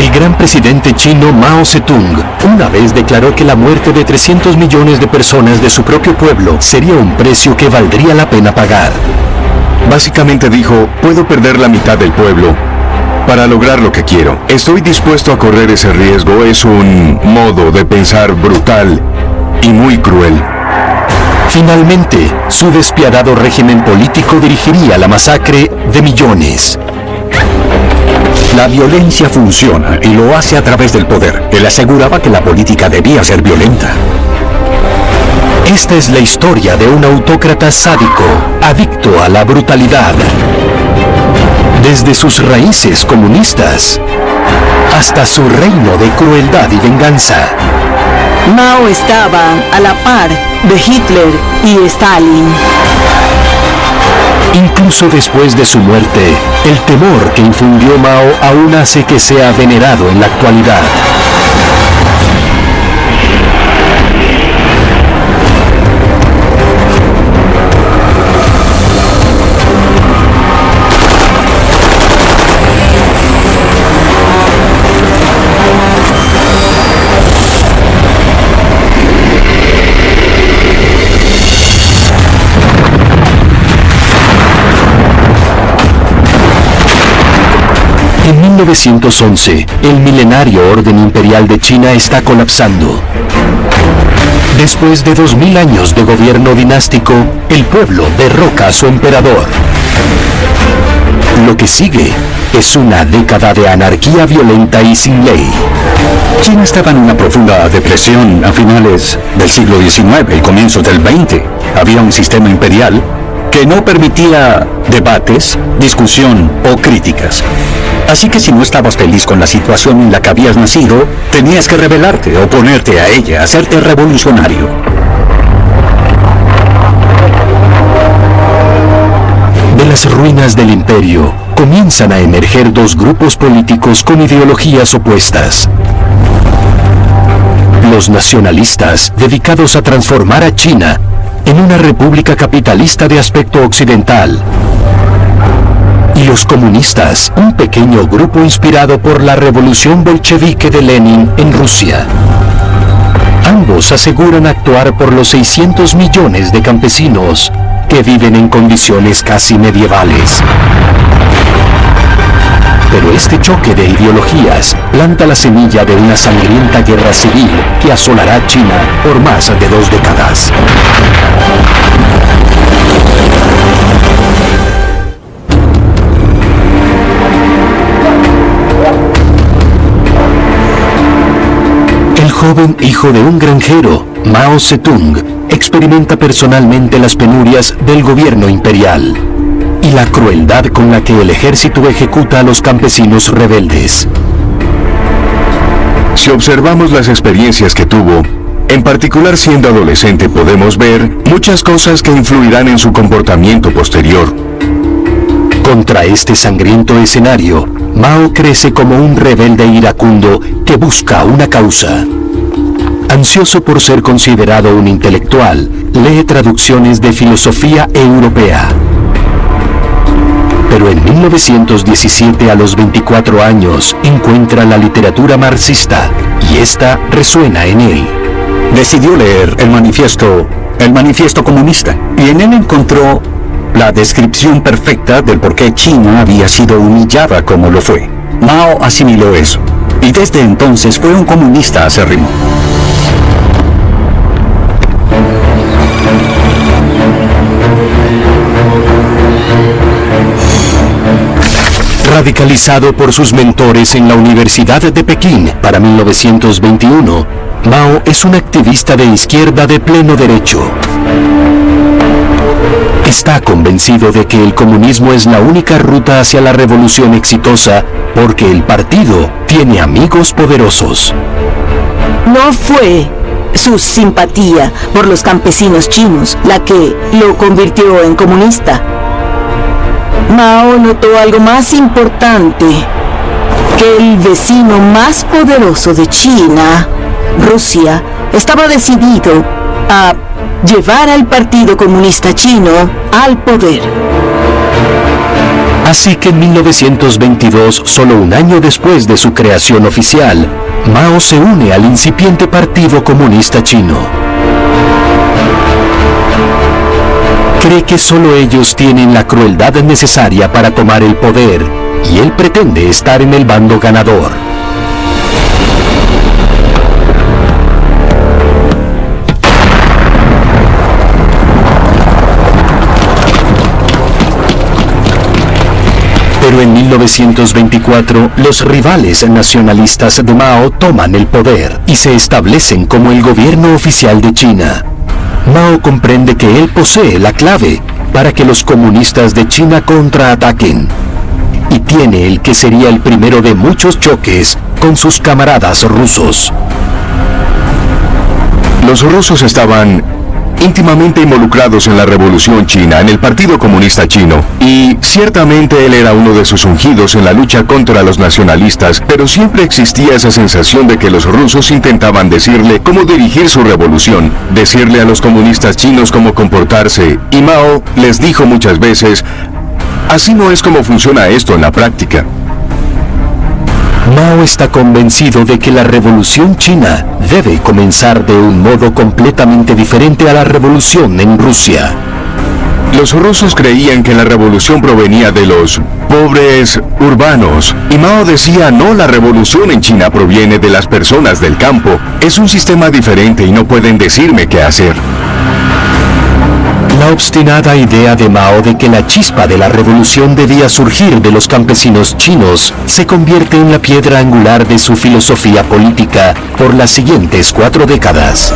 El gran presidente chino Mao Zedong una vez declaró que la muerte de 300 millones de personas de su propio pueblo sería un precio que valdría la pena pagar. Básicamente dijo, puedo perder la mitad del pueblo para lograr lo que quiero. Estoy dispuesto a correr ese riesgo. Es un modo de pensar brutal y muy cruel. Finalmente, su despiadado régimen político dirigiría la masacre de millones. La violencia funciona y lo hace a través del poder. Él aseguraba que la política debía ser violenta. Esta es la historia de un autócrata sádico, adicto a la brutalidad. Desde sus raíces comunistas hasta su reino de crueldad y venganza. Mao estaba a la par de Hitler y Stalin. Incluso después de su muerte, el temor que infundió Mao aún hace que sea venerado en la actualidad. En 1911, el milenario orden imperial de China está colapsando. Después de 2000 años de gobierno dinástico, el pueblo derroca a su emperador. Lo que sigue es una década de anarquía violenta y sin ley. China estaba en una profunda depresión a finales del siglo XIX y comienzos del XX. Había un sistema imperial que no permitía debates, discusión o críticas. Así que si no estabas feliz con la situación en la que habías nacido, tenías que rebelarte, oponerte a ella, hacerte revolucionario. De las ruinas del imperio, comienzan a emerger dos grupos políticos con ideologías opuestas. Los nacionalistas, dedicados a transformar a China en una república capitalista de aspecto occidental. Y los comunistas, un pequeño grupo inspirado por la revolución bolchevique de Lenin en Rusia. Ambos aseguran actuar por los 600 millones de campesinos que viven en condiciones casi medievales. Pero este choque de ideologías planta la semilla de una sangrienta guerra civil que asolará China por más de 2 décadas. El joven hijo de un granjero, Mao Zedong, experimenta personalmente las penurias del gobierno imperial y la crueldad con la que el ejército ejecuta a los campesinos rebeldes. Si observamos las experiencias que tuvo, en particular siendo adolescente, podemos ver muchas cosas que influirán en su comportamiento posterior. Contra este sangriento escenario, Mao crece como un rebelde iracundo que busca una causa. Ansioso por ser considerado un intelectual, lee traducciones de filosofía europea. Pero en 1917, a los 24 años, encuentra la literatura marxista y esta resuena en él. Decidió leer el manifiesto comunista y en él encontró la descripción perfecta del por qué China había sido humillada como lo fue. Mao asimiló eso y desde entonces fue un comunista acérrimo. Radicalizado por sus mentores en la Universidad de Pekín para 1921, Mao es un activista de izquierda de pleno derecho. Está convencido de que el comunismo es la única ruta hacia la revolución exitosa porque el partido tiene amigos poderosos. No fue su simpatía por los campesinos chinos la que lo convirtió en comunista. Mao notó algo más importante, que el vecino más poderoso de China, Rusia, estaba decidido a llevar al Partido Comunista Chino al poder. Así que en 1922, solo un año después de su creación oficial, Mao se une al incipiente Partido Comunista Chino. Cree que solo ellos tienen la crueldad necesaria para tomar el poder, y él pretende estar en el bando ganador. Pero en 1924, los rivales nacionalistas de Mao toman el poder y se establecen como el gobierno oficial de China. Mao comprende que él posee la clave para que los comunistas de China contraataquen. Y tiene el que sería el primero de muchos choques con sus camaradas rusos. Los rusos estaban íntimamente involucrados en la Revolución China, en el Partido Comunista Chino, y ciertamente él era uno de sus ungidos en la lucha contra los nacionalistas, pero siempre existía esa sensación de que los rusos intentaban decirle cómo dirigir su revolución, decirle a los comunistas chinos cómo comportarse, y Mao les dijo muchas veces: así no es como funciona esto en la práctica. Mao está convencido de que la revolución china debe comenzar de un modo completamente diferente a la revolución en Rusia. Los rusos creían que la revolución provenía de los pobres urbanos, y Mao decía: no, la revolución en China proviene de las personas del campo. Es un sistema diferente y no pueden decirme qué hacer. La obstinada idea de Mao de que la chispa de la revolución debía surgir de los campesinos chinos se convierte en la piedra angular de su filosofía política por las siguientes 4 décadas.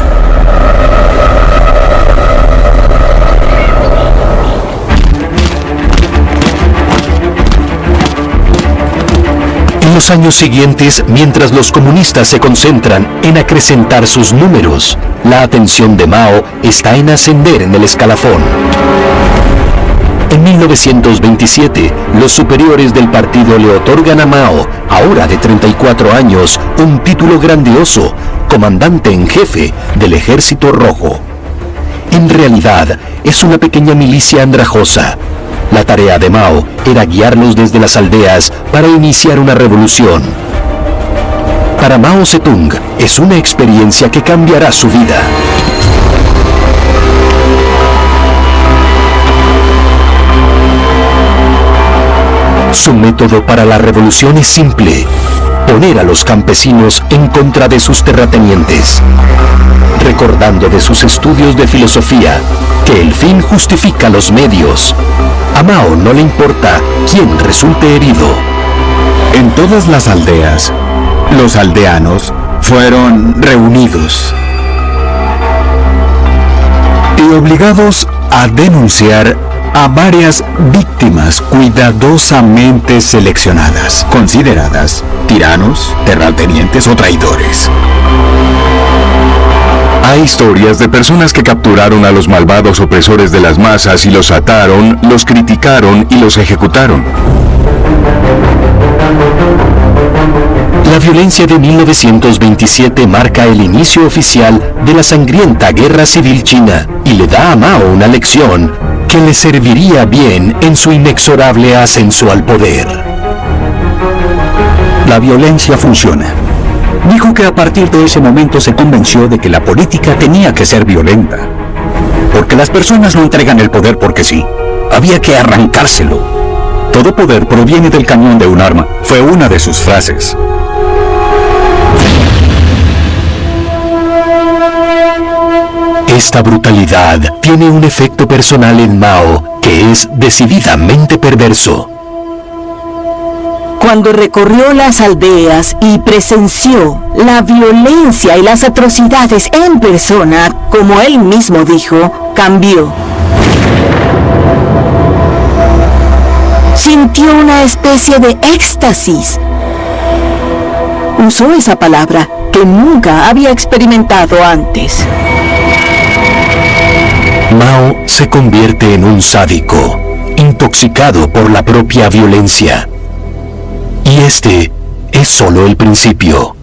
En los años siguientes, mientras los comunistas se concentran en acrecentar sus números, la atención de Mao está en ascender en el escalafón. En 1927, los superiores del partido le otorgan a Mao, ahora de 34 años, un título grandioso, comandante en jefe del Ejército Rojo. En realidad, es una pequeña milicia andrajosa. La tarea de Mao era guiarlos desde las aldeas para iniciar una revolución. Para Mao Zedong, es una experiencia que cambiará su vida. Su método para la revolución es simple: poner a los campesinos en contra de sus terratenientes. Recordando de sus estudios de filosofía que el fin justifica los medios, a Mao no le importa quién resulte herido. En todas las aldeas, los aldeanos fueron reunidos y obligados a denunciar a varias víctimas cuidadosamente seleccionadas, consideradas tiranos, terratenientes o traidores. Hay historias de personas que capturaron a los malvados opresores de las masas y los ataron, los criticaron y los ejecutaron. La violencia de 1927 marca el inicio oficial de la sangrienta guerra civil china y le da a Mao una lección que le serviría bien en su inexorable ascenso al poder. La violencia funciona. Dijo que a partir de ese momento se convenció de que la política tenía que ser violenta, porque las personas no entregan el poder porque sí. Había que arrancárselo. Todo poder proviene del cañón de un arma, fue una de sus frases. Esta brutalidad tiene un efecto personal en Mao que es decididamente perverso. Cuando recorrió las aldeas y presenció la violencia y las atrocidades en persona, como él mismo dijo, cambió. Sintió una especie de éxtasis. Usó esa palabra que nunca había experimentado antes. Mao se convierte en un sádico, intoxicado por la propia violencia. Y este es solo el principio.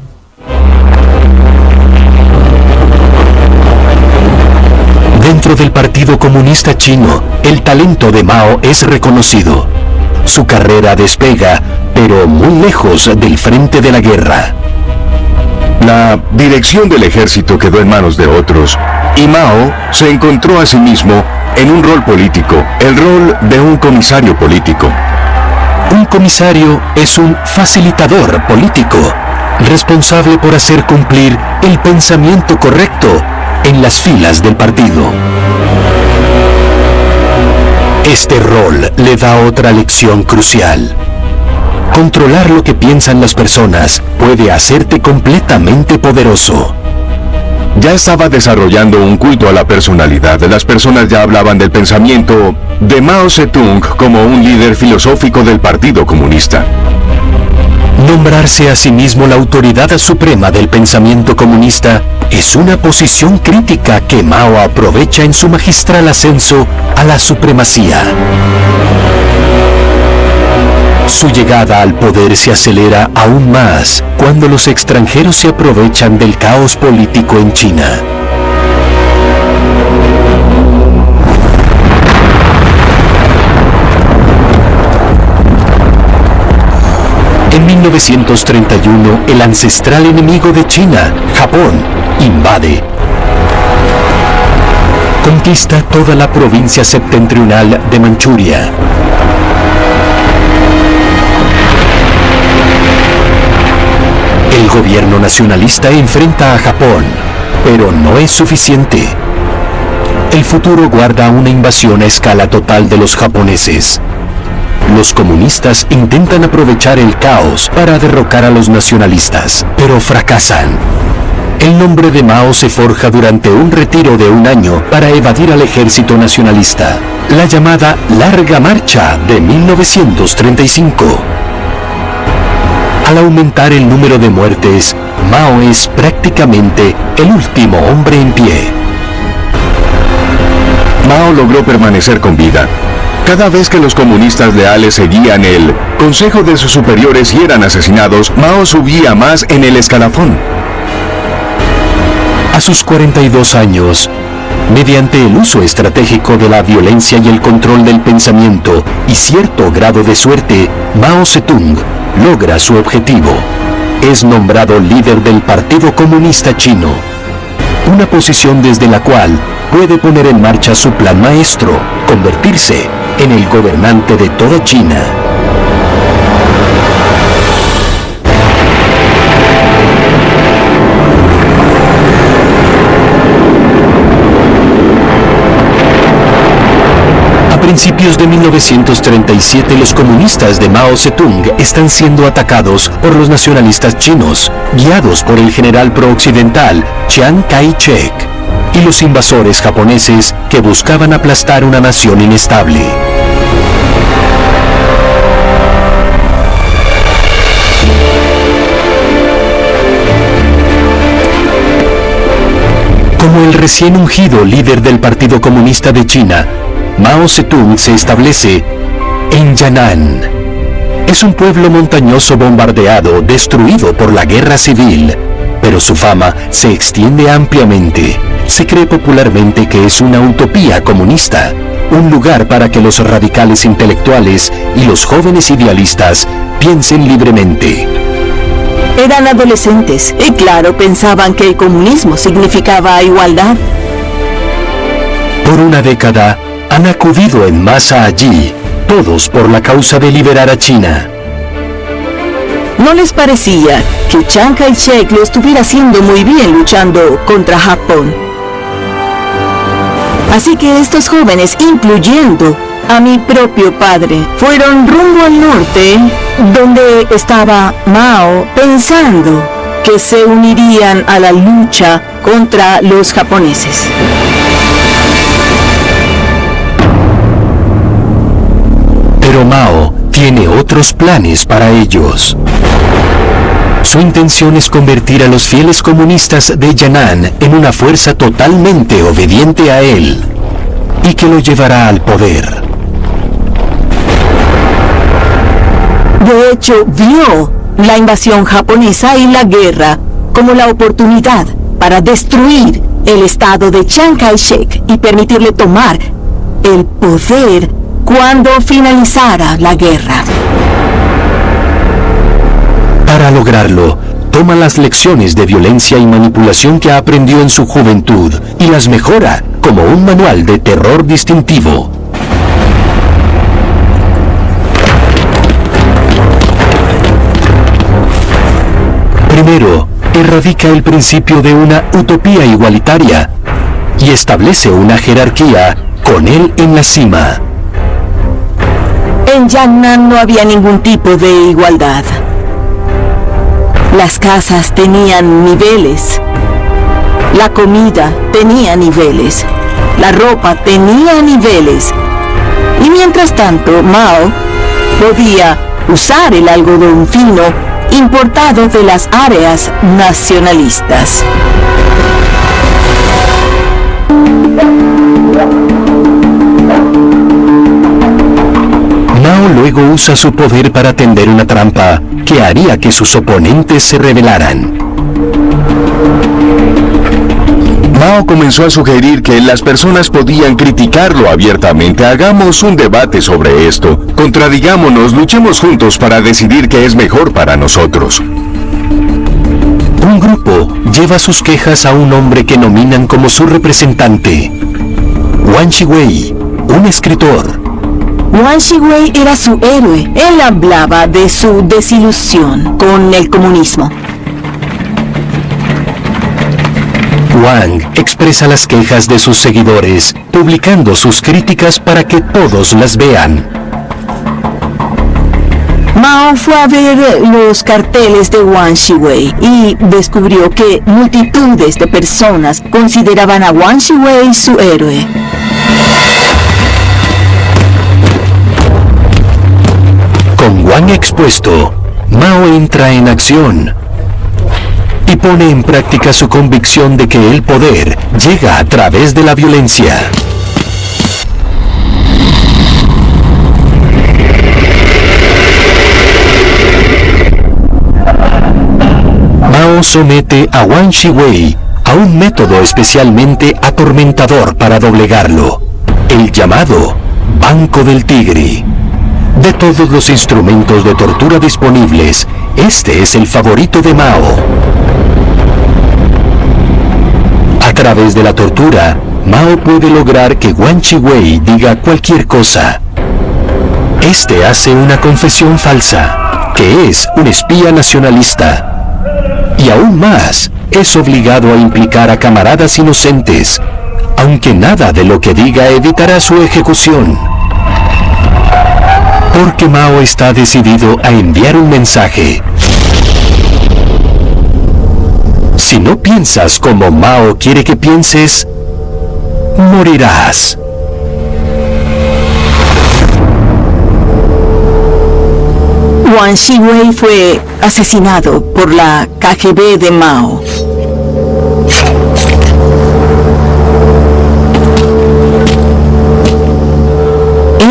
Dentro del Partido Comunista Chino, el talento de Mao es reconocido. Su carrera despega, pero muy lejos del frente de la guerra. La dirección del ejército quedó en manos de otros, y Mao se encontró a sí mismo en un rol político, el rol de un comisario político. Un comisario es un facilitador político, responsable por hacer cumplir el pensamiento correcto en las filas del partido. Este rol le da otra lección crucial. Controlar lo que piensan las personas puede hacerte completamente poderoso. Ya estaba desarrollando un culto a la personalidad. Las personas ya hablaban del pensamiento de Mao Zedong como un líder filosófico del Partido Comunista. Nombrarse a sí mismo la autoridad suprema del pensamiento comunista es una posición crítica que Mao aprovecha en su magistral ascenso a la supremacía. Su llegada al poder se acelera aún más cuando los extranjeros se aprovechan del caos político en China. En 1931, el ancestral enemigo de China, Japón, invade. Conquista toda la provincia septentrional de Manchuria. El gobierno nacionalista enfrenta a Japón, pero no es suficiente. El futuro guarda una invasión a escala total de los japoneses. Los comunistas intentan aprovechar el caos para derrocar a los nacionalistas, pero fracasan. El nombre de Mao se forja durante un retiro de un año para evadir al ejército nacionalista, la llamada Larga Marcha de 1935. Al aumentar el número de muertes, Mao es prácticamente el último hombre en pie. Mao logró permanecer con vida. Cada vez que los comunistas leales seguían el consejo de sus superiores y eran asesinados, Mao subía más en el escalafón. A sus 42 años, mediante el uso estratégico de la violencia y el control del pensamiento y cierto grado de suerte, Mao Zedong logra su objetivo. Es nombrado líder del Partido Comunista Chino, una posición desde la cual puede poner en marcha su plan maestro, convertirse en el gobernante de toda China. A principios de 1937, los comunistas de Mao Zedong están siendo atacados por los nacionalistas chinos, guiados por el general pro-occidental Chiang Kai-shek, y los invasores japoneses que buscaban aplastar una nación inestable. Como el recién ungido líder del Partido Comunista de China, Mao Zedong se establece en Yan'an. Es un pueblo montañoso bombardeado, destruido por la guerra civil, pero su fama se extiende ampliamente. Se cree popularmente que es una utopía comunista, un lugar para que los radicales intelectuales y los jóvenes idealistas piensen libremente. Eran adolescentes y claro, pensaban que el comunismo significaba igualdad. Por una década, han acudido en masa allí, todos por la causa de liberar a China. ¿No les parecía que Chiang Kai-shek lo estuviera haciendo muy bien luchando contra Japón? Así que estos jóvenes, incluyendo a mi propio padre, fueron rumbo al norte, donde estaba Mao, pensando que se unirían a la lucha contra los japoneses. Pero Mao tiene otros planes para ellos. Su intención es convertir a los fieles comunistas de Yan'an en una fuerza totalmente obediente a él y que lo llevará al poder. De hecho, vio la invasión japonesa y la guerra como la oportunidad para destruir el estado de Chiang Kai-shek y permitirle tomar el poder cuando finalizara la guerra. Para lograrlo, toma las lecciones de violencia y manipulación que aprendió en su juventud y las mejora como un manual de terror distintivo. Primero, erradica el principio de una utopía igualitaria y establece una jerarquía con él en la cima. En Yangnan no había ningún tipo de igualdad. Las casas tenían niveles, la comida tenía niveles, la ropa tenía niveles. Y mientras tanto, Mao podía usar el algodón fino importado de las áreas nacionalistas. Mao luego usa su poder para tender una trampa que haría que sus oponentes se rebelaran. Mao comenzó a sugerir que las personas podían criticarlo abiertamente. Hagamos un debate sobre esto. Contradigámonos, luchemos juntos para decidir qué es mejor para nosotros. Un grupo lleva sus quejas a un hombre que nominan como su representante, Wang Shiwei, un escritor. Wang Shiwei era su héroe. Él hablaba de su desilusión con el comunismo. Wang expresa las quejas de sus seguidores, publicando sus críticas para que todos las vean. Mao fue a ver los carteles de Wang Shiwei y descubrió que multitudes de personas consideraban a Wang Shiwei su héroe. Con Wang expuesto, Mao entra en acción y pone en práctica su convicción de que el poder llega a través de la violencia. Mao somete a Wang Shiwei a un método especialmente atormentador para doblegarlo, el llamado Banco del Tigre. De todos los instrumentos de tortura disponibles, este es el favorito de Mao. A través de la tortura, Mao puede lograr que Wang Shiwei diga cualquier cosa. Este hace una confesión falsa, que es un espía nacionalista. Y aún más, es obligado a implicar a camaradas inocentes, aunque nada de lo que diga evitará su ejecución. Porque Mao está decidido a enviar un mensaje. Si no piensas como Mao quiere que pienses, morirás. Wang Shiwei fue asesinado por la KGB de Mao.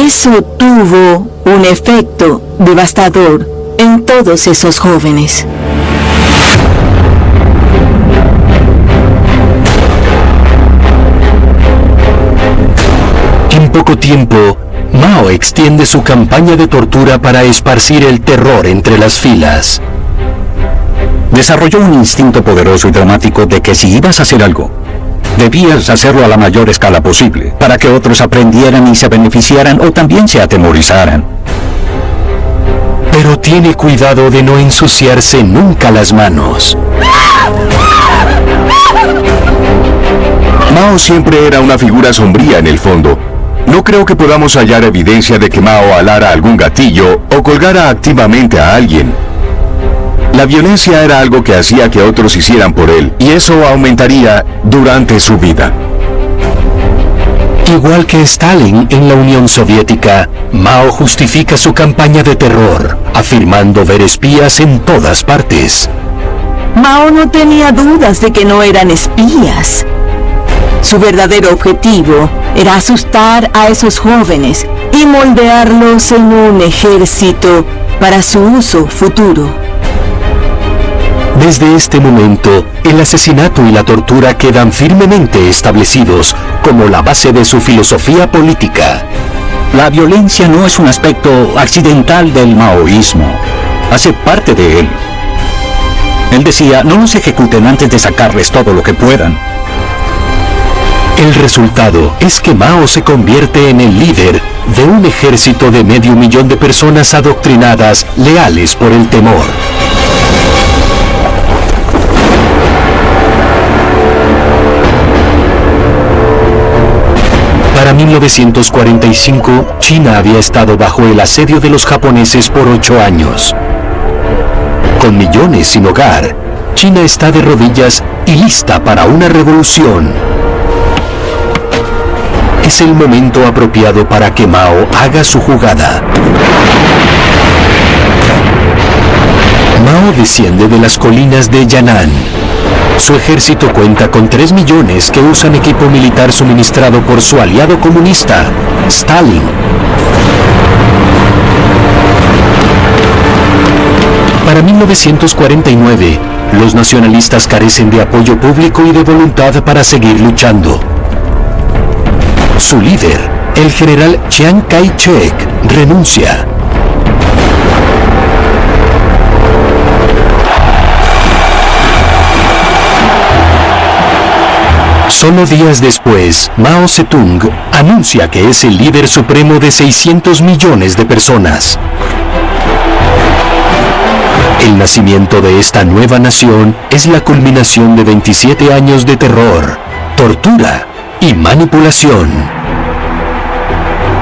Eso tuvo un efecto devastador en todos esos jóvenes. En poco tiempo, Mao extiende su campaña de tortura para esparcir el terror entre las filas. Desarrolló un instinto poderoso y dramático de que si ibas a hacer algo, debías hacerlo a la mayor escala posible, para que otros aprendieran y se beneficiaran o también se atemorizaran. Pero tiene cuidado de no ensuciarse nunca las manos. Mao siempre era una figura sombría en el fondo. No creo que podamos hallar evidencia de que Mao alara algún gatillo o colgara activamente a alguien. La violencia era algo que hacía que otros hicieran por él, y eso aumentaría durante su vida. Igual que Stalin en la Unión Soviética, Mao justifica su campaña de terror, afirmando ver espías en todas partes. Mao no tenía dudas de que no eran espías. Su verdadero objetivo era asustar a esos jóvenes y moldearlos en un ejército para su uso futuro. Desde este momento, el asesinato y la tortura quedan firmemente establecidos como la base de su filosofía política. La violencia no es un aspecto accidental del maoísmo. Hace parte de él. Él decía, no los ejecuten antes de sacarles todo lo que puedan. El resultado es que Mao se convierte en el líder de un ejército de 500.000 de personas adoctrinadas, leales por el temor. Para 1945, China había estado bajo el asedio de los japoneses por 8 años. Con millones sin hogar, China está de rodillas y lista para una revolución. Es el momento apropiado para que Mao haga su jugada. Mao desciende de las colinas de Yan'an. Su ejército cuenta con 3 millones que usan equipo militar suministrado por su aliado comunista, Stalin. Para 1949, los nacionalistas carecen de apoyo público y de voluntad para seguir luchando. Su líder, el general Chiang Kai-shek, renuncia. Solo días después, Mao Zedong anuncia que es el líder supremo de 600 millones de personas. El nacimiento de esta nueva nación es la culminación de 27 años de terror, tortura y manipulación.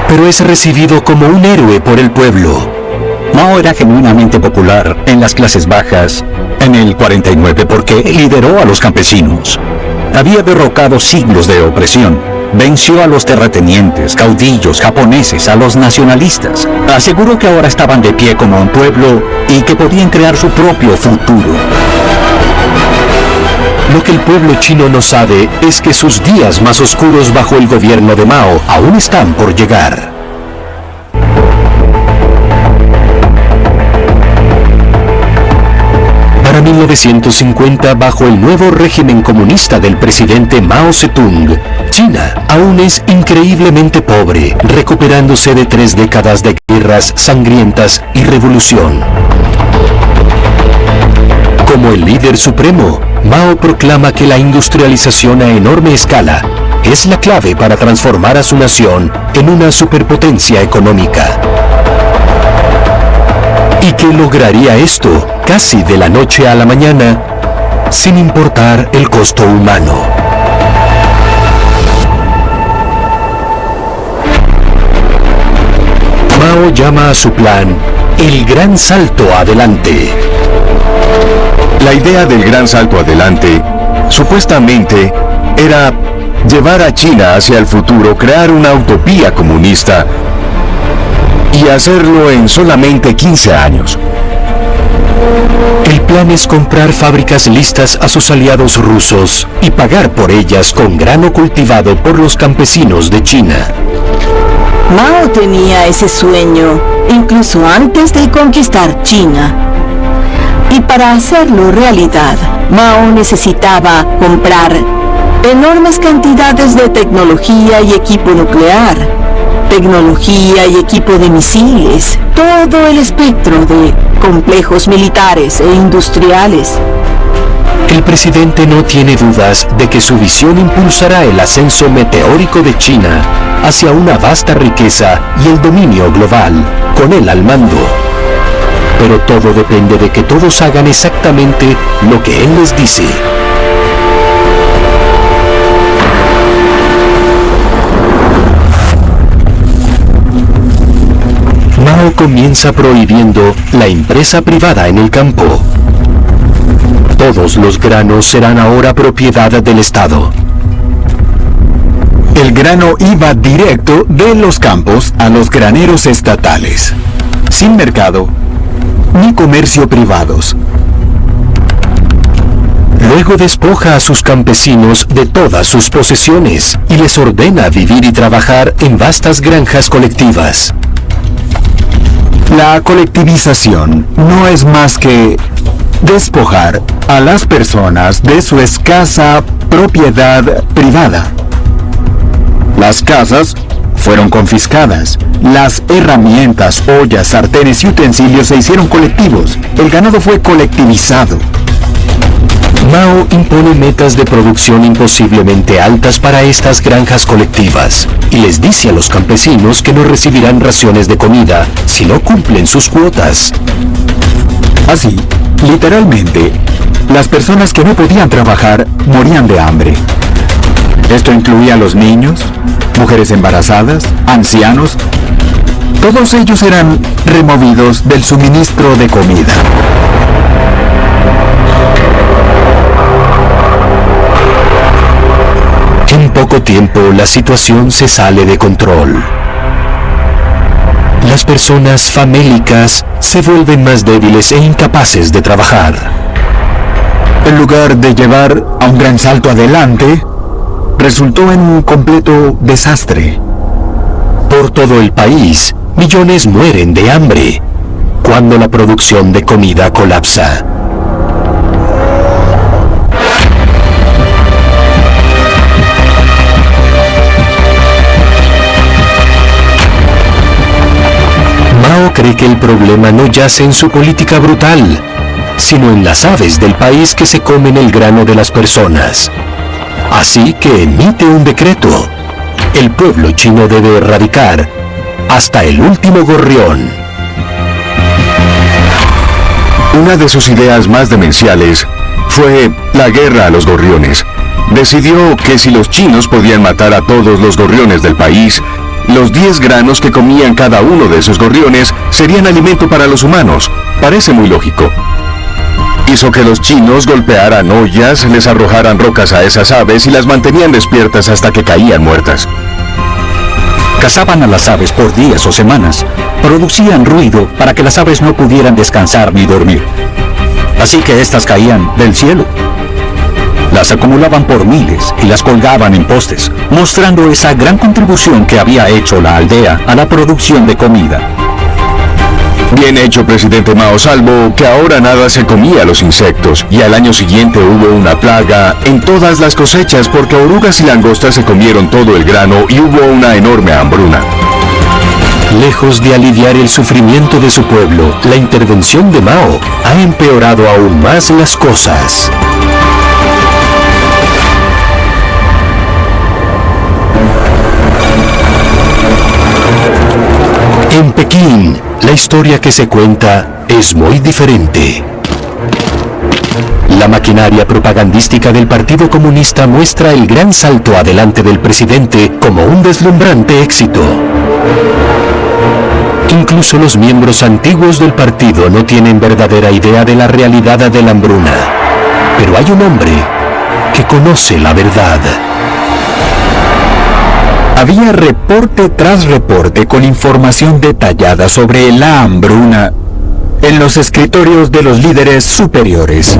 Pero es recibido como un héroe por el pueblo. Mao era genuinamente popular en las clases bajas en el 49 porque lideró a los campesinos. Había derrocado siglos de opresión. Venció a los terratenientes, caudillos japoneses, a los nacionalistas. Aseguró que ahora estaban de pie como un pueblo y que podían crear su propio futuro. Lo que el pueblo chino no sabe es que sus días más oscuros bajo el gobierno de Mao aún están por llegar. Para 1950, bajo el nuevo régimen comunista del presidente Mao Zedong, China aún es increíblemente pobre, recuperándose de 3 décadas de guerras sangrientas y revolución. Como el líder supremo, Mao proclama que la industrialización a enorme escala es la clave para transformar a su nación en una superpotencia económica. Y que lograría esto casi de la noche a la mañana, sin importar el costo humano. Mao llama a su plan el Gran Salto Adelante. La idea del Gran Salto Adelante, supuestamente, era llevar a China hacia el futuro, crear una utopía comunista y hacerlo en solamente 15 años. El plan es comprar fábricas listas a sus aliados rusos y pagar por ellas con grano cultivado por los campesinos de China. Mao tenía ese sueño incluso antes de conquistar China. Y para hacerlo realidad, Mao necesitaba comprar enormes cantidades de tecnología y equipo nuclear, tecnología y equipo de misiles, todo el espectro de complejos militares e industriales. El presidente no tiene dudas de que su visión impulsará el ascenso meteórico de China hacia una vasta riqueza y el dominio global, con él al mando. Pero todo depende de que todos hagan exactamente lo que él les dice. Mao comienza prohibiendo la empresa privada en el campo. Todos los granos serán ahora propiedad del Estado. El grano iba directo de los campos a los graneros estatales, sin mercado ni comercio privados. Luego despoja a sus campesinos de todas sus posesiones y les ordena vivir y trabajar en vastas granjas colectivas. La colectivización no es más que despojar a las personas de su escasa propiedad privada. Las casas fueron confiscadas. Las herramientas, ollas, sartenes y utensilios se hicieron colectivos. El ganado fue colectivizado. Mao impone metas de producción imposiblemente altas para estas granjas colectivas y les dice a los campesinos que no recibirán raciones de comida si no cumplen sus cuotas. Así, literalmente, las personas que no podían trabajar morían de hambre. Esto incluía a los niños, mujeres embarazadas, ancianos. Todos ellos eran removidos del suministro de comida. En poco tiempo, la situación se sale de control. Las personas famélicas se vuelven más débiles e incapaces de trabajar. En lugar de llevar a un gran salto adelante, resultó en un completo desastre. Por todo el país, millones mueren de hambre cuando la producción de comida colapsa. Mao cree que el problema no yace en su política brutal, sino en las aves del país que se comen el grano de las personas. Así que emite un decreto. El pueblo chino debe erradicar hasta el último gorrión. Una de sus ideas más demenciales fue la guerra a los gorriones. Decidió que si los chinos podían matar a todos los gorriones del país, los 10 granos que comían cada uno de esos gorriones serían alimento para los humanos. Parece muy lógico. Hizo que los chinos golpearan ollas, les arrojaran rocas a esas aves y las mantenían despiertas hasta que caían muertas. Cazaban a las aves por días o semanas. Producían ruido para que las aves no pudieran descansar ni dormir. Así que éstas caían del cielo. Las acumulaban por miles y las colgaban en postes, mostrando esa gran contribución que había hecho la aldea a la producción de comida. Bien hecho, presidente Mao, salvo que ahora nada se comía a los insectos, y al año siguiente hubo una plaga en todas las cosechas porque orugas y langostas se comieron todo el grano y hubo una enorme hambruna. Lejos de aliviar el sufrimiento de su pueblo, la intervención de Mao ha empeorado aún más las cosas. En Pekín, la historia que se cuenta es muy diferente. La maquinaria propagandística del Partido Comunista muestra el gran salto adelante del presidente como un deslumbrante éxito. Incluso los miembros antiguos del partido no tienen verdadera idea de la realidad de la hambruna. Pero hay un hombre que conoce la verdad. Había reporte tras reporte con información detallada sobre la hambruna en los escritorios de los líderes superiores.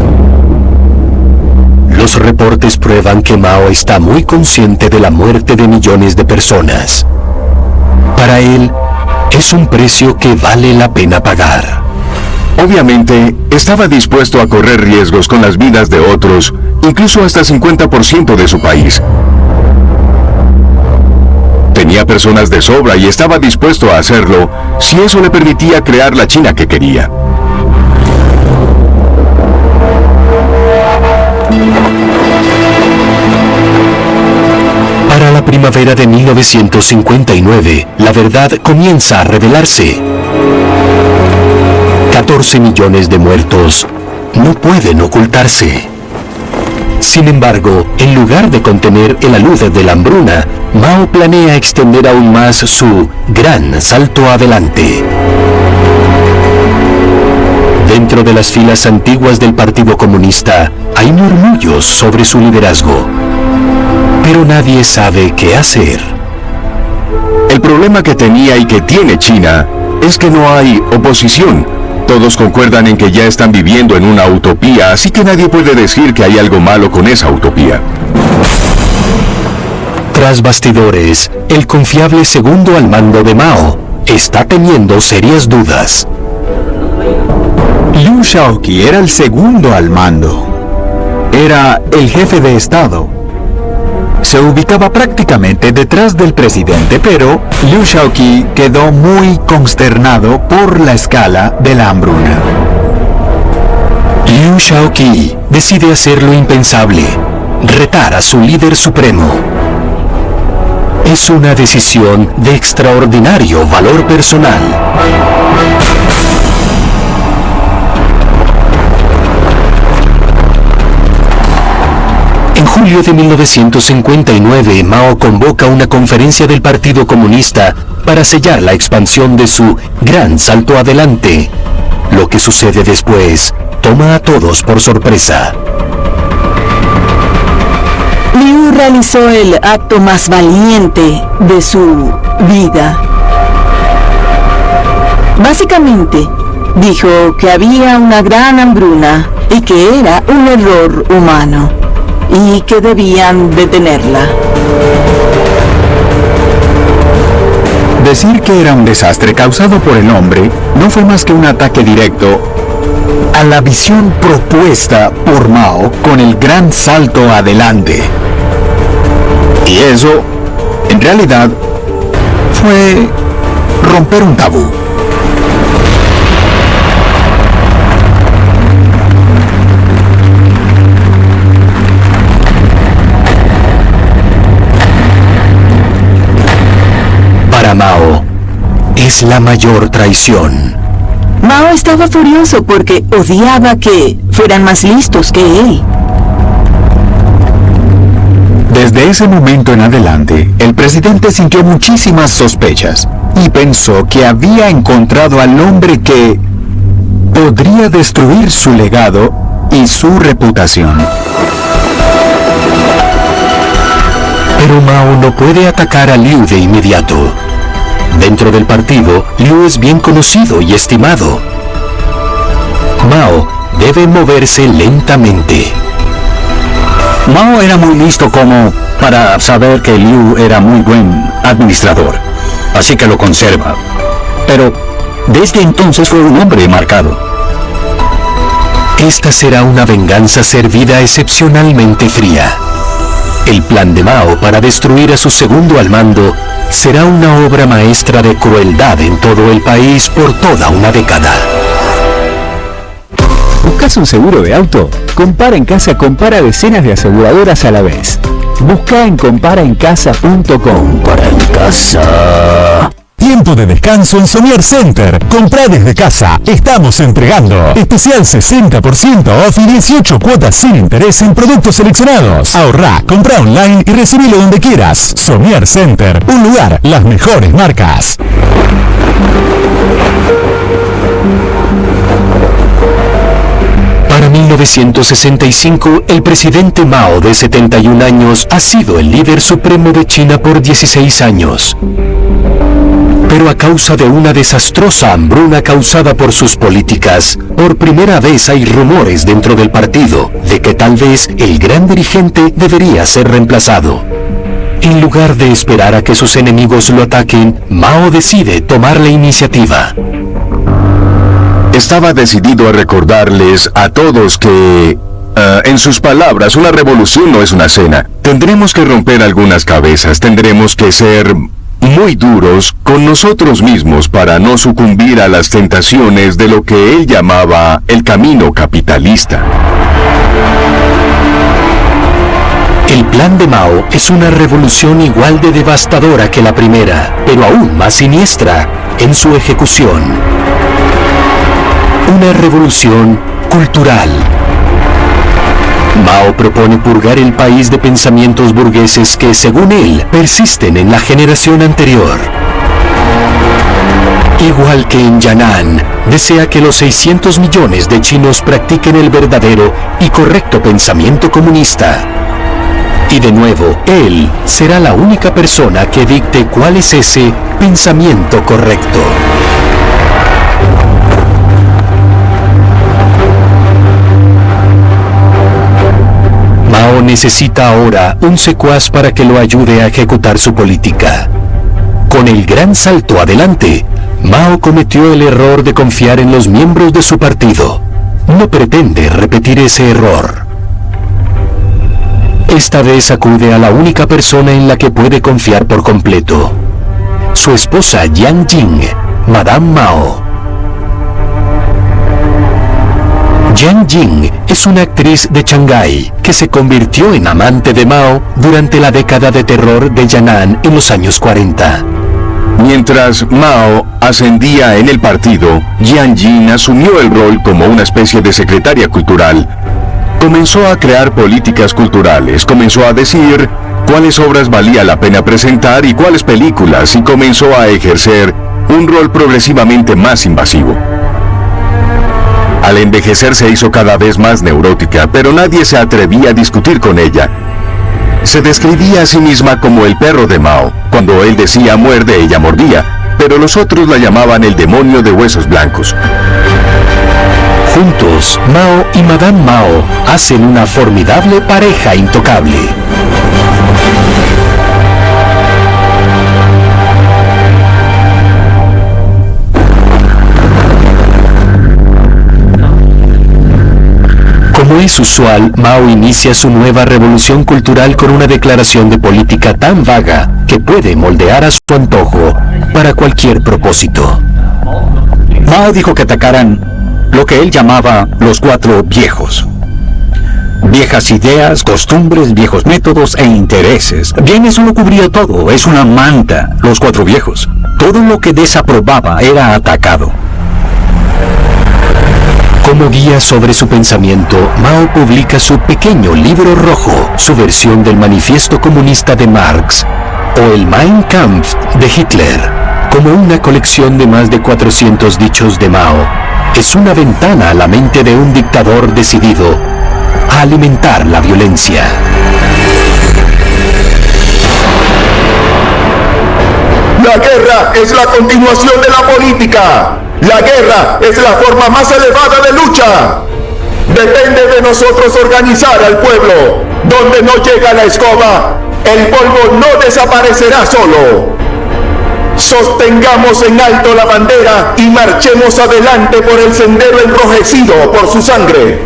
Los reportes prueban que Mao está muy consciente de la muerte de millones de personas. Para él, es un precio que vale la pena pagar. Obviamente, estaba dispuesto a correr riesgos con las vidas de otros, incluso hasta 50% de su país. Tenía personas de sobra y estaba dispuesto a hacerlo si eso le permitía crear la China que quería. Para la primavera de 1959, la verdad comienza a revelarse. 14 millones de muertos no pueden ocultarse. Sin embargo, en lugar de contener el alud de la hambruna, Mao planea extender aún más su gran salto adelante. Dentro de las filas antiguas del Partido Comunista, hay murmullos sobre su liderazgo. Pero nadie sabe qué hacer. El problema que tenía y que tiene China es que no hay oposición. Todos concuerdan en que ya están viviendo en una utopía, así que nadie puede decir que hay algo malo con esa utopía. Tras bastidores, el confiable segundo al mando de Mao está teniendo serias dudas. Liu Shaoqi era el segundo al mando. Era el jefe de Estado. se ubicaba prácticamente detrás del presidente, pero Liu Shaoqi quedó muy consternado por la escala de la hambruna. Liu Shaoqi decide hacer lo impensable, retar a su líder supremo. Es una decisión de extraordinario valor personal. En julio de 1959, Mao convoca una conferencia del Partido Comunista para sellar la expansión de su gran salto adelante. Lo que sucede después toma a todos por sorpresa. Liu realizó el acto más valiente de su vida. Básicamente, dijo que había una gran hambruna y que era un error humano y que debían detenerla. Decir que era un desastre causado por el hombre no fue más que un ataque directo a la visión propuesta por Mao con el gran salto adelante. Y eso, en realidad, fue romper un tabú. Para Mao, es la mayor traición. Mao estaba furioso porque odiaba que fueran más listos que él. Desde ese momento en adelante, el presidente sintió muchísimas sospechas y pensó que había encontrado al hombre que podría destruir su legado y su reputación. Pero Mao no puede atacar a Liu de inmediato. Dentro del partido, Liu es bien conocido y estimado. Mao debe moverse lentamente. Mao era muy listo como para saber que Liu era muy buen administrador, así que lo conserva. Pero desde entonces fue un hombre marcado. Esta será una venganza servida excepcionalmente fría. El plan de Mao para destruir a su segundo al mando será una obra maestra de crueldad en todo el país por toda una década. ¿Buscas un seguro de auto? Compara en Casa compara decenas de aseguradoras a la vez. Busca en comparaencasa.com. Compara en Casa. Tiempo de descanso en Somier Center. Comprá desde casa. Estamos entregando especial 60% off y 18 cuotas sin interés en productos seleccionados. Ahorrá, comprá online y recibilo donde quieras. Somier Center, un lugar, las mejores marcas. Para 1965, el presidente Mao, de 71 años, ha sido el líder supremo de China por 16 años. Pero a causa de una desastrosa hambruna causada por sus políticas, por primera vez hay rumores dentro del partido de que tal vez el gran dirigente debería ser reemplazado. En lugar de esperar a que sus enemigos lo ataquen, Mao decide tomar la iniciativa. Estaba decidido a recordarles a todos que, en sus palabras, una revolución no es una cena. Tendremos que romper algunas cabezas, tendremos que ser muy duros con nosotros mismos para no sucumbir a las tentaciones de lo que él llamaba el camino capitalista. El plan de Mao es una revolución igual de devastadora que la primera, pero aún más siniestra en su ejecución. Una revolución cultural. Mao propone purgar el país de pensamientos burgueses que, según él, persisten en la generación anterior. Igual que en Yan'an, desea que los 600 millones de chinos practiquen el verdadero y correcto pensamiento comunista. Y de nuevo, él será la única persona que dicte cuál es ese pensamiento correcto. Mao necesita ahora un secuaz para que lo ayude a ejecutar su política. Con el gran salto adelante, Mao cometió el error de confiar en los miembros de su partido. No pretende repetir ese error. esta vez acude a la única persona en la que puede confiar por completo: su esposa Jiang Jing, Madame Mao. Jiang Jing es una actriz de Shanghái que se convirtió en amante de Mao durante la década de terror de Yan'an en los años 40. Mientras Mao ascendía en el partido, Jiang Jing asumió el rol como una especie de secretaria cultural. Comenzó a crear políticas culturales, comenzó a decir cuáles obras valía la pena presentar y cuáles películas, y comenzó a ejercer un rol progresivamente más invasivo. Al envejecer se hizo cada vez más neurótica, pero nadie se atrevía a discutir con ella. Se describía a sí misma como el perro de Mao. Cuando él decía muerde, ella mordía, pero los otros la llamaban el demonio de huesos blancos. Juntos, Mao y Madame Mao hacen una formidable pareja intocable. Como es usual, Mao inicia su nueva revolución cultural con una declaración de política tan vaga que puede moldear a su antojo para cualquier propósito. Mao dijo que atacaran lo que él llamaba los 4 viejos. Viejas ideas, costumbres, viejos métodos e intereses. Bien, eso lo cubría todo, es una manta, los 4 viejos. Todo lo que desaprobaba era atacado. Como guía sobre su pensamiento, Mao publica su pequeño libro rojo, su versión del Manifiesto Comunista de Marx, o el Mein Kampf de Hitler. Como una colección de más de 400 dichos de Mao, es una ventana a la mente de un dictador decidido a alimentar la violencia. La guerra es la continuación de la política. La guerra es la forma más elevada de lucha. Depende de nosotros organizar al pueblo. Donde no llega la escoba, el polvo no desaparecerá solo. Sostengamos en alto la bandera y marchemos adelante por el sendero enrojecido por su sangre.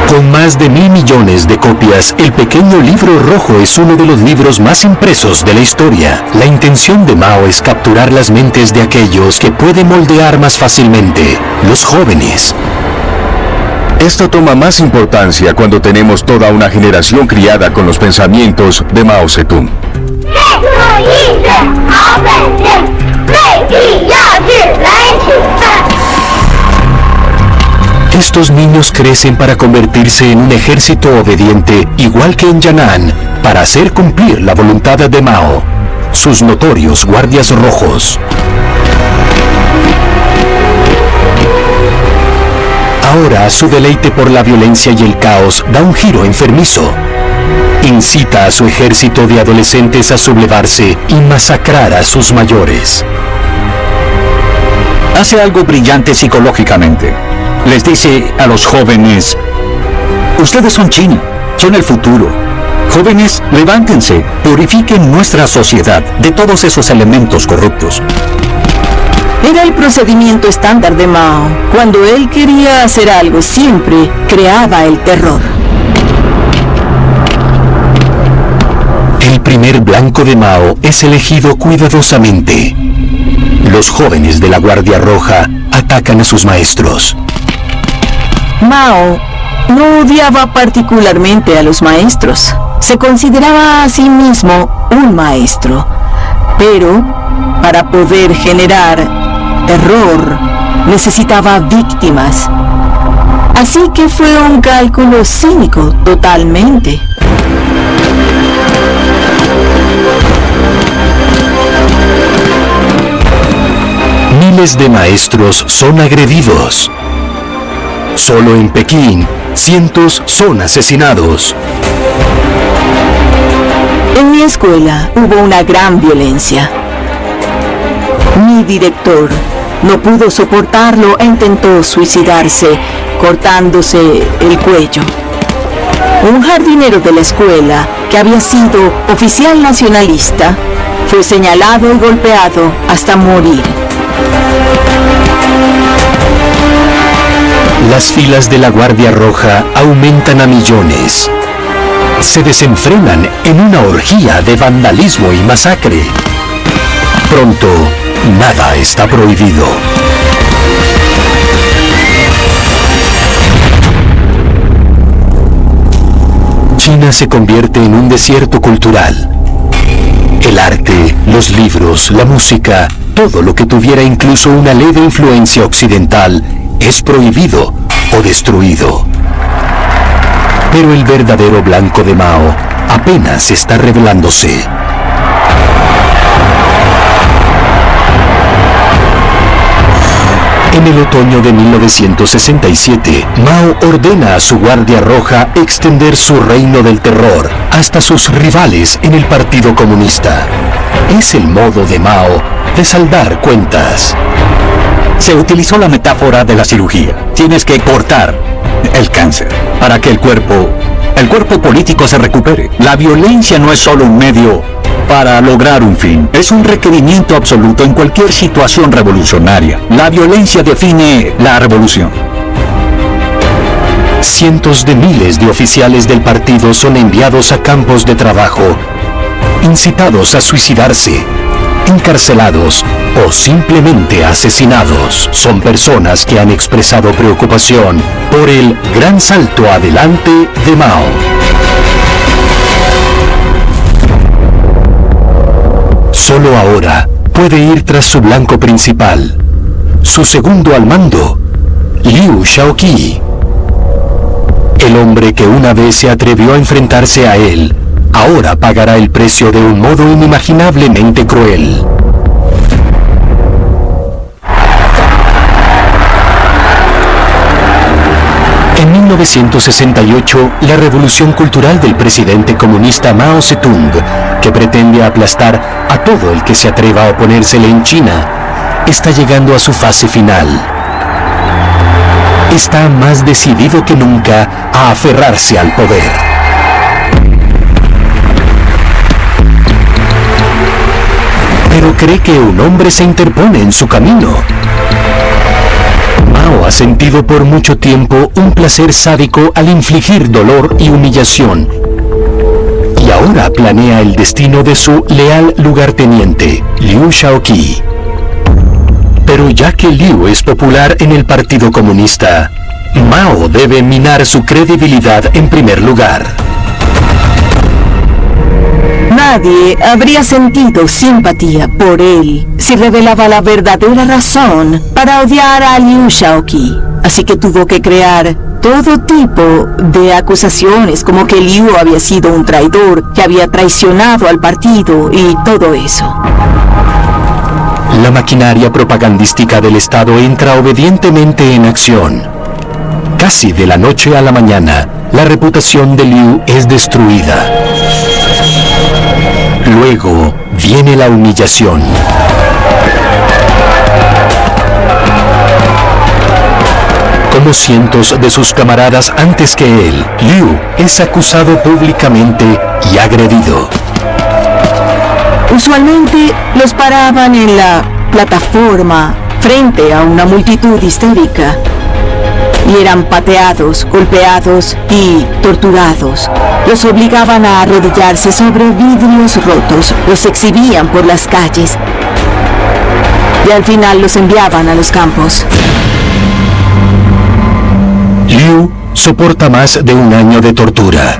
Con más de 1.000 millones de copias, el pequeño libro rojo es uno de los libros más impresos de la historia. La intención de Mao es capturar las mentes de aquellos que puede moldear más fácilmente, los jóvenes. Esto toma más importancia cuando tenemos toda una generación criada con los pensamientos de Mao Zedong. Estos niños crecen para convertirse en un ejército obediente, igual que en Yan'an, para hacer cumplir la voluntad de Mao, sus notorios guardias rojos. Ahora su deleite por la violencia y el caos da un giro enfermizo. Incita a su ejército de adolescentes a sublevarse y masacrar a sus mayores. Hace algo brillante psicológicamente. Les dice a los jóvenes: ustedes son China, son el futuro. Jóvenes, levántense, purifiquen nuestra sociedad de todos esos elementos corruptos. Era el procedimiento estándar de Mao. Cuando él quería hacer algo, siempre creaba el terror. El primer blanco de Mao es elegido cuidadosamente. Los jóvenes de la Guardia Roja atacan a sus maestros. Mao no odiaba particularmente a los maestros. Se consideraba a sí mismo un maestro. Pero, para poder generar terror, necesitaba víctimas. Así que fue un cálculo cínico totalmente. Miles de maestros son agredidos. Solo en Pekín, cientos son asesinados. En mi escuela hubo una gran violencia. Mi director no pudo soportarlo e intentó suicidarse, cortándose el cuello. Un jardinero de la escuela, que había sido oficial nacionalista, fue señalado y golpeado hasta morir. Las filas de la Guardia Roja aumentan a millones. Se desenfrenan en una orgía de vandalismo y masacre. Pronto, nada está prohibido. China se convierte en un desierto cultural. El arte, los libros, la música, todo lo que tuviera incluso una leve influencia occidental es prohibido o destruido. Pero el verdadero blanco de Mao apenas está revelándose. En el otoño de 1967, Mao ordena a su Guardia Roja extender su reino del terror hasta sus rivales en el Partido Comunista. Es el modo de Mao de saldar cuentas. Se utilizó la metáfora de la cirugía. Tienes que cortar el cáncer para que el cuerpo político se recupere. La violencia no es solo un medio para lograr un fin. Es un requerimiento absoluto en cualquier situación revolucionaria. La violencia define la revolución. Cientos de miles de oficiales del partido son enviados a campos de trabajo, incitados a suicidarse, encarcelados o simplemente asesinados. Son personas que han expresado preocupación por el gran salto adelante de Mao. Solo ahora puede ir tras su blanco principal, su segundo al mando, Liu Shaoqi. El hombre que una vez se atrevió a enfrentarse a él, ahora pagará el precio de un modo inimaginablemente cruel. En 1968, la revolución cultural del presidente comunista Mao Zedong, que pretende aplastar a todo el que se atreva a oponérsele en China, está llegando a su fase final. Está más decidido que nunca a aferrarse al poder. Pero cree que un hombre se interpone en su camino. Mao ha sentido por mucho tiempo un placer sádico al infligir dolor y humillación. Y ahora planea el destino de su leal lugarteniente, Liu Shaoqi. Pero ya que Liu es popular en el Partido Comunista, Mao debe minar su credibilidad en primer lugar. Nadie habría sentido simpatía por él si revelaba la verdadera razón para odiar a Liu Shaoqi. Así que tuvo que crear todo tipo de acusaciones, como que Liu había sido un traidor, que había traicionado al partido y todo eso. La maquinaria propagandística del Estado entra obedientemente en acción. Casi de la noche a la mañana, la reputación de Liu es destruida. Luego viene la humillación. Como cientos de sus camaradas antes que él, Liu es acusado públicamente y agredido. Usualmente los paraban en la plataforma frente a una multitud histérica y eran pateados, golpeados y torturados. Los obligaban a arrodillarse sobre vidrios rotos, los exhibían por las calles y al final los enviaban a los campos. Liu soporta más de un año de tortura.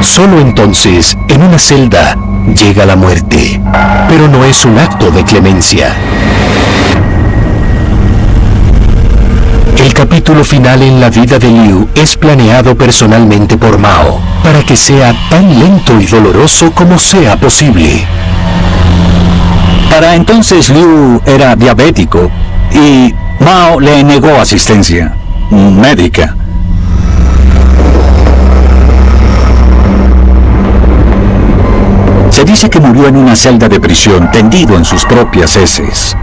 Solo entonces, en una celda, llega la muerte. Pero no es un acto de clemencia. El capítulo final en la vida de Liu es planeado personalmente por Mao, para que sea tan lento y doloroso como sea posible. Para entonces Liu era diabético y Mao le negó asistencia médica. Se dice que murió en una celda de prisión, tendido en sus propias heces.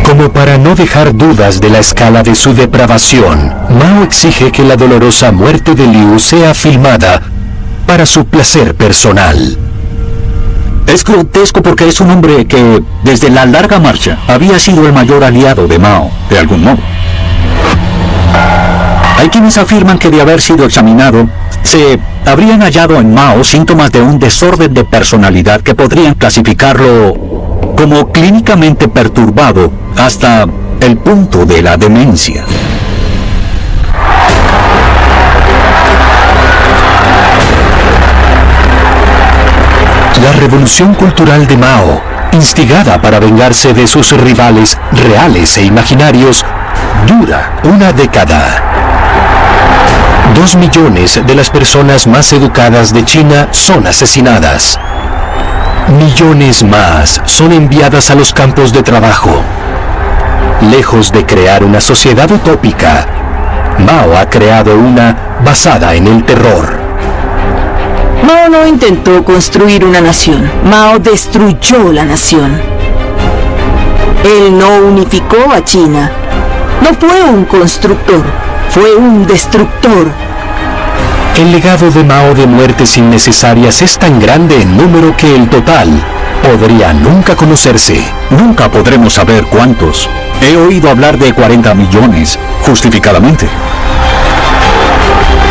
Como para no dejar dudas de la escala de su depravación, Mao exige que la dolorosa muerte de Liu sea filmada para su placer personal. Es grotesco porque es un hombre que, desde la larga marcha, había sido el mayor aliado de Mao, de algún modo. Hay quienes afirman que de haber sido examinado, se habrían hallado en Mao síntomas de un desorden de personalidad que podrían clasificarlo como clínicamente perturbado hasta el punto de la demencia. La revolución cultural de Mao, instigada para vengarse de sus rivales reales e imaginarios, dura una década. 2 millones de las personas más educadas de China son asesinadas. Millones más son enviadas a los campos de trabajo. Lejos de crear una sociedad utópica, Mao ha creado una basada en el terror. Mao no intentó construir una nación. Mao destruyó la nación. Él no unificó a China. No fue un constructor, fue un destructor. El legado de Mao de muertes innecesarias es tan grande en número que el total podría nunca conocerse. Nunca podremos saber cuántos. He oído hablar de 40 millones, justificadamente.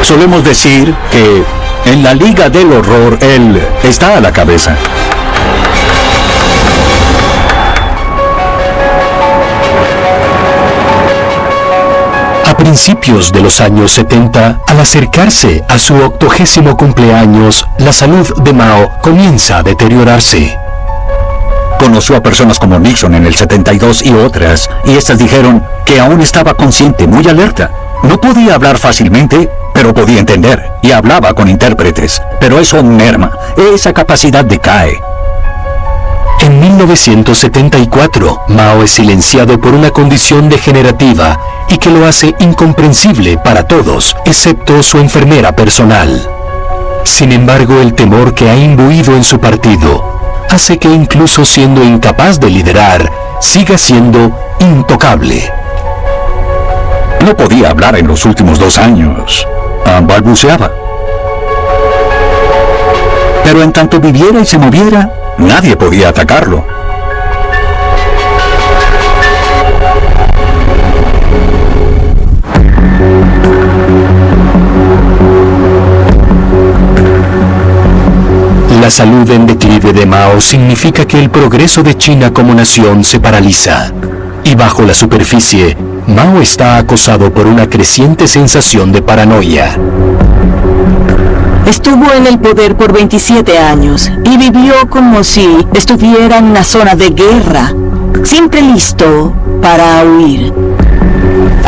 Solemos decir que en la Liga del Horror él está a la cabeza. A principios de los años 70, al acercarse a su 80º cumpleaños, la salud de Mao comienza a deteriorarse. Conoció a personas como Nixon en el 72 y otras, y estas dijeron que aún estaba consciente, muy alerta. No podía hablar fácilmente, pero podía entender, y hablaba con intérpretes. Pero eso merma, esa capacidad decae. En 1974, Mao es silenciado por una condición degenerativa y que lo hace incomprensible para todos, excepto su enfermera personal. Sin embargo, el temor que ha imbuido en su partido hace que, incluso siendo incapaz de liderar, siga siendo intocable. No podía hablar en los últimos 2 años. Balbuceaba. Pero en tanto viviera y se moviera, nadie podía atacarlo. La salud en declive de Mao significa que el progreso de China como nación se paraliza. Y bajo la superficie, Mao está acosado por una creciente sensación de paranoia. Estuvo en el poder por 27 años y vivió como si estuviera en una zona de guerra, siempre listo para huir.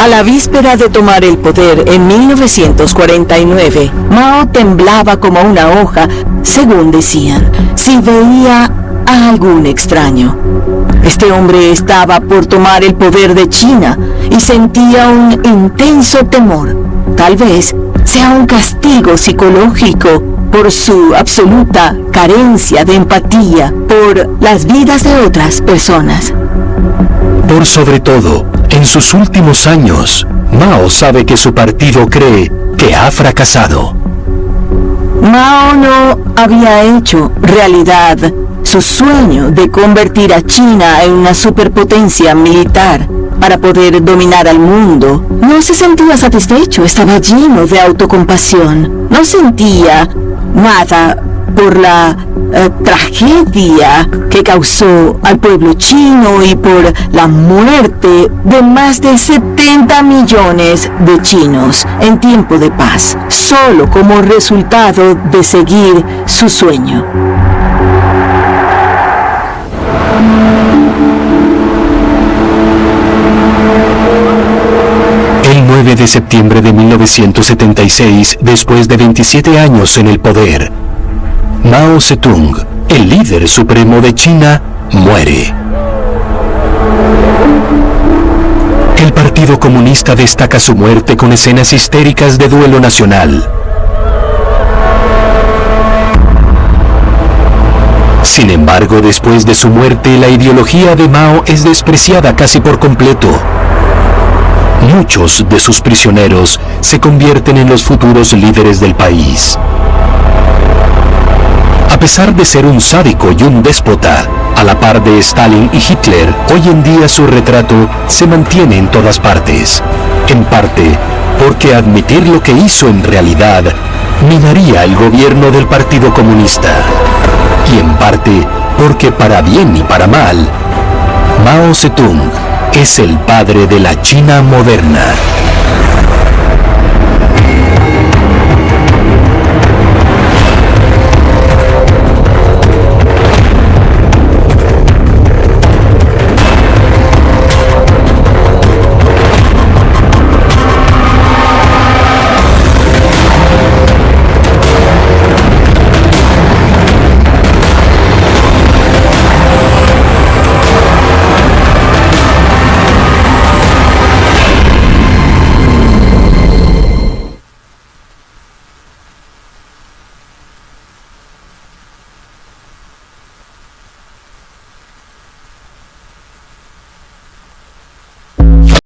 A la víspera de tomar el poder en 1949, Mao temblaba como una hoja, según decían, si veía a algún extraño. Este hombre estaba por tomar el poder de China y sentía un intenso temor. Tal vez sea un castigo psicológico por su absoluta carencia de empatía por las vidas de otras personas. Por sobre todo, en sus últimos años, Mao sabe que su partido cree que ha fracasado. Mao no había hecho realidad su sueño de convertir a China en una superpotencia militar para poder dominar al mundo. No se sentía satisfecho, estaba lleno de autocompasión. No sentía nada por la tragedia que causó al pueblo chino y por la muerte de más de 70 millones de chinos en tiempo de paz, solo como resultado de seguir su sueño. El 9 de septiembre de 1976, después de 27 años en el poder, Mao Zedong, el líder supremo de China, muere. El Partido Comunista destaca su muerte con escenas histéricas de duelo nacional. Sin embargo, después de su muerte, la ideología de Mao es despreciada casi por completo. Muchos de sus prisioneros se convierten en los futuros líderes del país. A pesar de ser un sádico y un déspota, a la par de Stalin y Hitler, hoy en día su retrato se mantiene en todas partes. En parte, porque admitir lo que hizo en realidad minaría el gobierno del Partido Comunista. Y en parte, porque para bien y para mal, Mao Zedong es el padre de la China moderna.